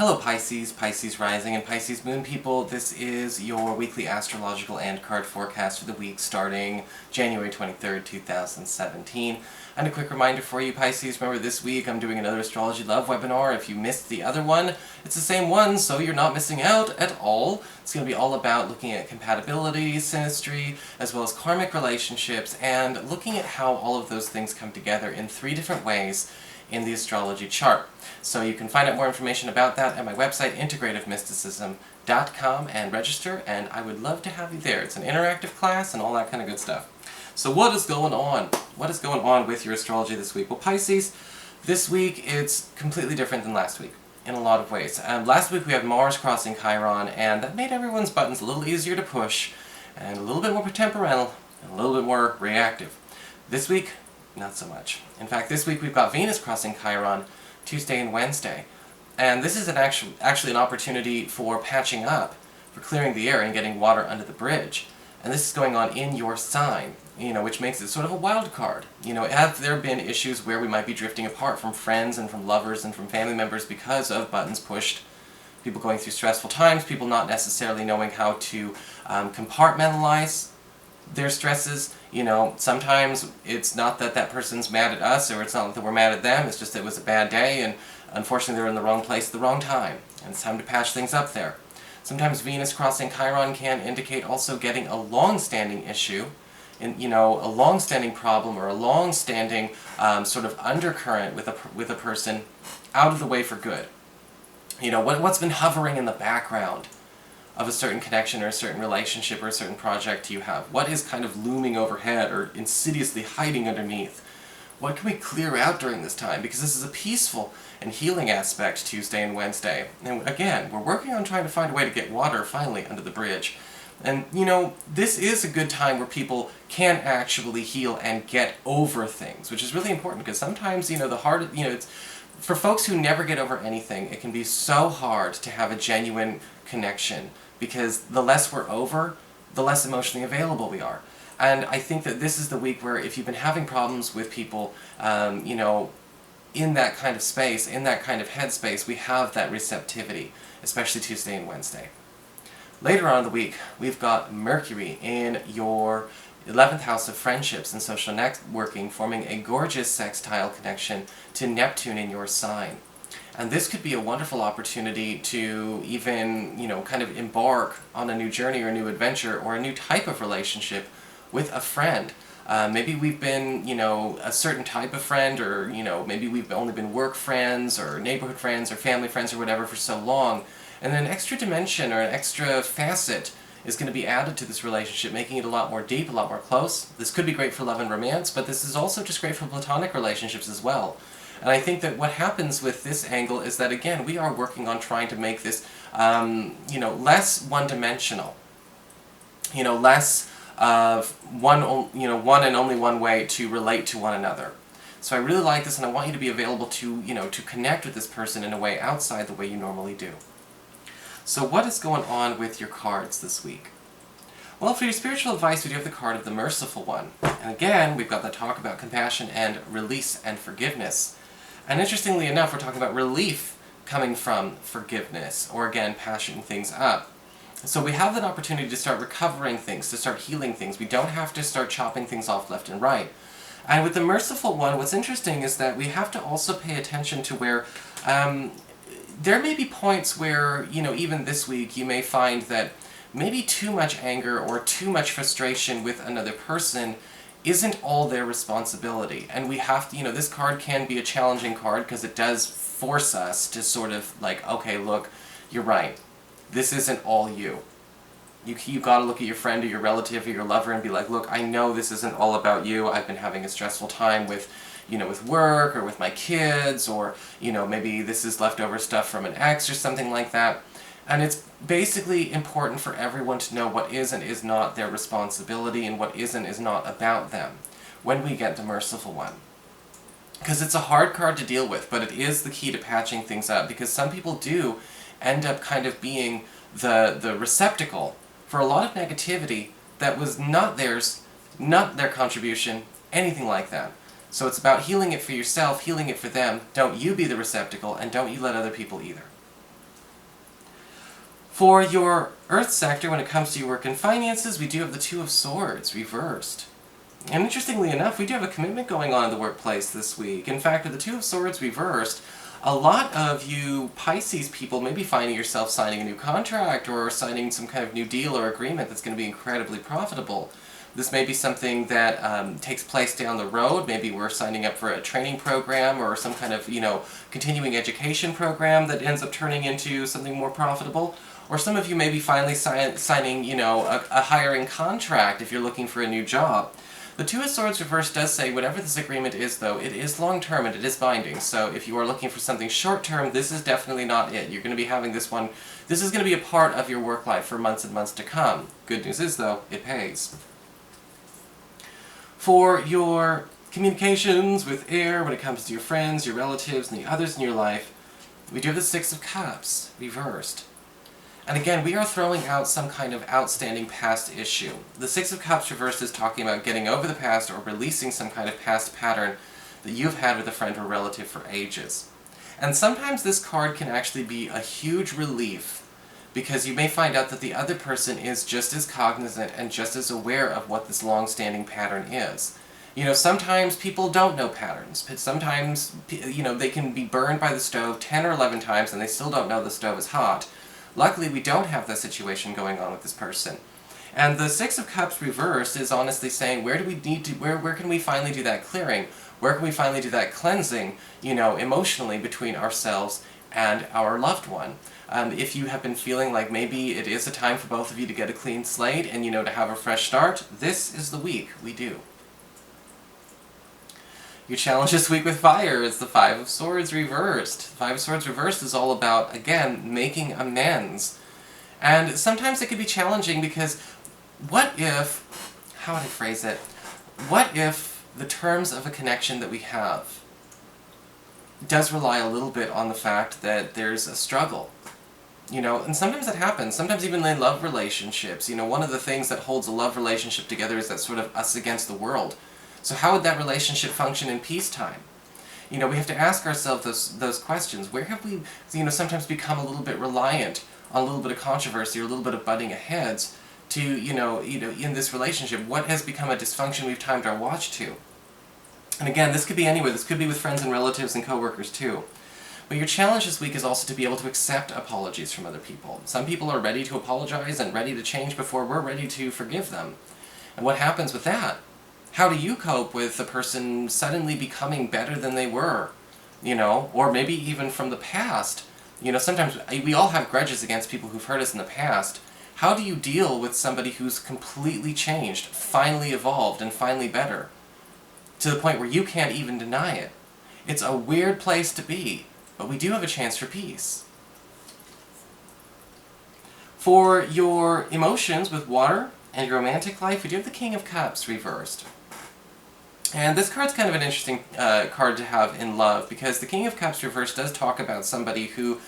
Hello Pisces, Pisces Rising, and Pisces Moon people. This is your weekly astrological and card forecast for the week starting January 23rd, 2017. And a quick reminder for you Pisces, remember this week I'm doing another Astrology Love webinar. If you missed the other one, it's the same one, so you're not missing out at all. It's going to be all about looking at compatibility, synastry, as well as karmic relationships, and looking at how all of those things come together in 3 different ways in the astrology chart. So you can find out more information about that at my website, integrativemysticism.com, and register, and I would love to have you there. It's an interactive class and all that kind of good stuff. So what is going on? What is going on with your astrology this week? Well, Pisces, this week it's completely different than last week in a lot of ways. Last week we had Mars crossing Chiron, and that made everyone's buttons a little easier to push, and a little bit more temperamental, and a little bit more reactive. This week, not so much. In fact, this week we've got Venus crossing Chiron Tuesday and Wednesday. And this is actually an opportunity for patching up, for clearing the air and getting water under the bridge. And this is going on in your sign, which makes it sort of a wild card. Have there been issues where we might be drifting apart from friends and from lovers and from family members because of buttons pushed, people going through stressful times, people not necessarily knowing how to compartmentalize their stresses? Sometimes it's not that that person's mad at us, or it's not that we're mad at them, it's just that it was a bad day, and unfortunately they're in the wrong place at the wrong time, and it's time to patch things up there. Sometimes Venus crossing Chiron can indicate also getting a long-standing issue, a long-standing problem, or a long-standing sort of undercurrent with a person out of the way for good. What's been hovering in the background of a certain connection or a certain relationship or a certain project you have? What is kind of looming overhead or insidiously hiding underneath? What can we clear out during this time? Because this is a peaceful and healing aspect Tuesday and Wednesday. And again, we're working on trying to find a way to get water finally under the bridge. And this is a good time where people can actually heal and get over things, which is really important because sometimes, it's for folks who never get over anything, it can be so hard to have a genuine connection, because the less we're over, the less emotionally available we are. And I think that this is the week where if you've been having problems with people, in that kind of space, in that kind of headspace, we have that receptivity, especially Tuesday and Wednesday. Later on in the week, we've got Mercury in your 11th house of friendships and social networking, forming a gorgeous sextile connection to Neptune in your sign. And this could be a wonderful opportunity to even, kind of embark on a new journey or a new adventure or a new type of relationship with a friend. Maybe we've been, a certain type of friend, or, maybe we've only been work friends or neighborhood friends or family friends or whatever for so long. And an extra dimension or an extra facet is going to be added to this relationship, making it a lot more deep, a lot more close. This could be great for love and romance, but this is also just great for platonic relationships as well. And I think that what happens with this angle is that, again, we are working on trying to make this, less one-dimensional. Less of one and only one way to relate to one another. So I really like this, and I want you to be available to, to connect with this person in a way outside the way you normally do. So what is going on with your cards this week? Well, for your spiritual advice, we do have the card of the Merciful One. And again, we've got the talk about compassion and release and forgiveness. And interestingly enough, we're talking about relief coming from forgiveness, or again, patching things up. So we have that opportunity to start recovering things, to start healing things. We don't have to start chopping things off left and right. And with the Merciful One, what's interesting is that we have to also pay attention to where there may be points where, even this week, you may find that maybe too much anger or too much frustration with another person isn't all their responsibility. And we have to, this card can be a challenging card because it does force us to sort of like, okay, look, you're right. This isn't all you. You gotta look at your friend or your relative or your lover and be like, look, I know this isn't all about you. I've been having a stressful time with work or with my kids, or, maybe this is leftover stuff from an ex or something like that. And it's basically important for everyone to know what is and is not their responsibility and what is and is not about them when we get the Merciful One. Because it's a hard card to deal with, but it is the key to patching things up, because some people do end up kind of being the receptacle for a lot of negativity that was not theirs, not their contribution, anything like that. So it's about healing it for yourself, healing it for them. Don't you be the receptacle, and don't you let other people either. For your Earth sector, when it comes to your work and finances, we do have the Two of Swords reversed. And interestingly enough, we do have a commitment going on in the workplace this week. In fact, with the Two of Swords reversed, a lot of you Pisces people may be finding yourself signing a new contract or signing some kind of new deal or agreement that's going to be incredibly profitable. This may be something that takes place down the road. Maybe we're signing up for a training program or some kind of, continuing education program that ends up turning into something more profitable. Or some of you may be finally signing, a hiring contract if you're looking for a new job. The Two of Swords reversed does say whatever this agreement is, though, it is long-term and it is binding. So if you are looking for something short-term, this is definitely not it. You're going to be having this one. This is going to be a part of your work life for months and months to come. Good news is, though, it pays. For your communications with air, when it comes to your friends, your relatives, and the others in your life, we do have the Six of Cups reversed. And again, we are throwing out some kind of outstanding past issue. The Six of Cups reversed is talking about getting over the past or releasing some kind of past pattern that you've had with a friend or relative for ages. And sometimes this card can actually be a huge relief, because you may find out that the other person is just as cognizant and just as aware of what this long-standing pattern is. Sometimes people don't know patterns. Sometimes, they can be burned by the stove 10 or 11 times and they still don't know the stove is hot. Luckily, we don't have that situation going on with this person. And the Six of Cups reversed is honestly saying, where can we finally do that clearing? Where can we finally do that cleansing, emotionally between ourselves and our loved one? If you have been feeling like maybe it is a time for both of you to get a clean slate and, to have a fresh start, this is the week we do. Your challenge this week with fire is the Five of Swords reversed. The Five of Swords reversed is all about, again, making amends. And sometimes it can be challenging because what if, how would I phrase it, what if the terms of a connection that we have does rely a little bit on the fact that there's a struggle? And sometimes that happens. Sometimes even in love relationships, one of the things that holds a love relationship together is that sort of us against the world. So how would that relationship function in peacetime? We have to ask ourselves those questions. Where have we, sometimes become a little bit reliant on a little bit of controversy or a little bit of butting heads to, in this relationship? What has become a dysfunction we've timed our watch to? And again, this could be anywhere. This could be with friends and relatives and coworkers too. But your challenge this week is also to be able to accept apologies from other people. Some people are ready to apologize and ready to change before we're ready to forgive them. And what happens with that? How do you cope with the person suddenly becoming better than they were? Or maybe even from the past. Sometimes we all have grudges against people who've hurt us in the past. How do you deal with somebody who's completely changed, finally evolved, and finally better? To the point where you can't even deny it. It's a weird place to be, but we do have a chance for peace. For your emotions with water and your romantic life, we do have the King of Cups reversed. And this card's kind of an interesting card to have in love, because the King of Cups reversed does talk about somebody who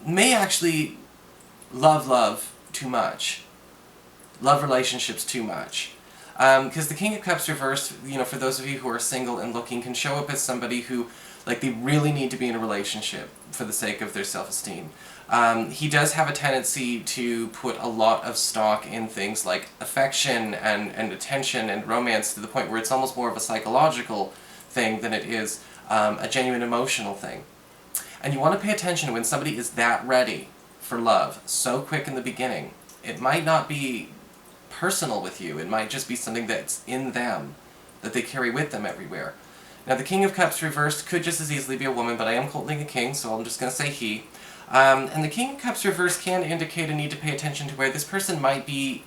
may actually love too much, love relationships too much. Because the King of Cups reversed, for those of you who are single and looking, can show up as somebody who, they really need to be in a relationship for the sake of their self-esteem. He does have a tendency to put a lot of stock in things like affection and attention and romance, to the point where it's almost more of a psychological thing than it is a genuine emotional thing. And you want to pay attention when somebody is that ready for love so quick in the beginning. It might not be personal with you. It might just be something that's in them, that they carry with them everywhere. Now, the King of Cups reversed could just as easily be a woman, but I am holding a king, so I'm just going to say he. And the King of Cups reversed can indicate a need to pay attention to where this person might be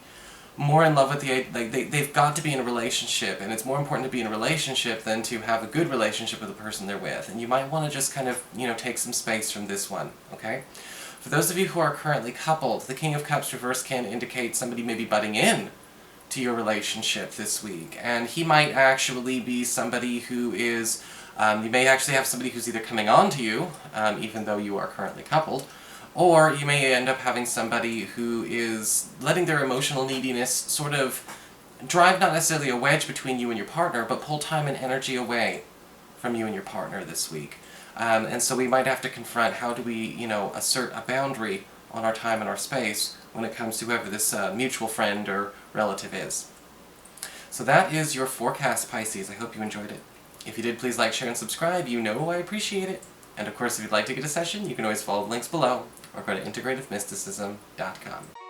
more in love with they've got to be in a relationship, and it's more important to be in a relationship than to have a good relationship with the person they're with. And you might want to just kind of, take some space from this one, okay? For those of you who are currently coupled, the King of Cups reversed can indicate somebody may be butting in to your relationship this week. And he might actually be somebody who is, you may actually have somebody who's either coming on to you, even though you are currently coupled, or you may end up having somebody who is letting their emotional neediness sort of drive not necessarily a wedge between you and your partner, but pull time and energy away from you and your partner this week. And so we might have to confront, how do we, assert a boundary on our time and our space when it comes to whoever this mutual friend or relative is. So that is your forecast, Pisces. I hope you enjoyed it. If you did, please like, share, and subscribe. You know I appreciate it. And of course, if you'd like to get a session, you can always follow the links below or go to integrativemysticism.com.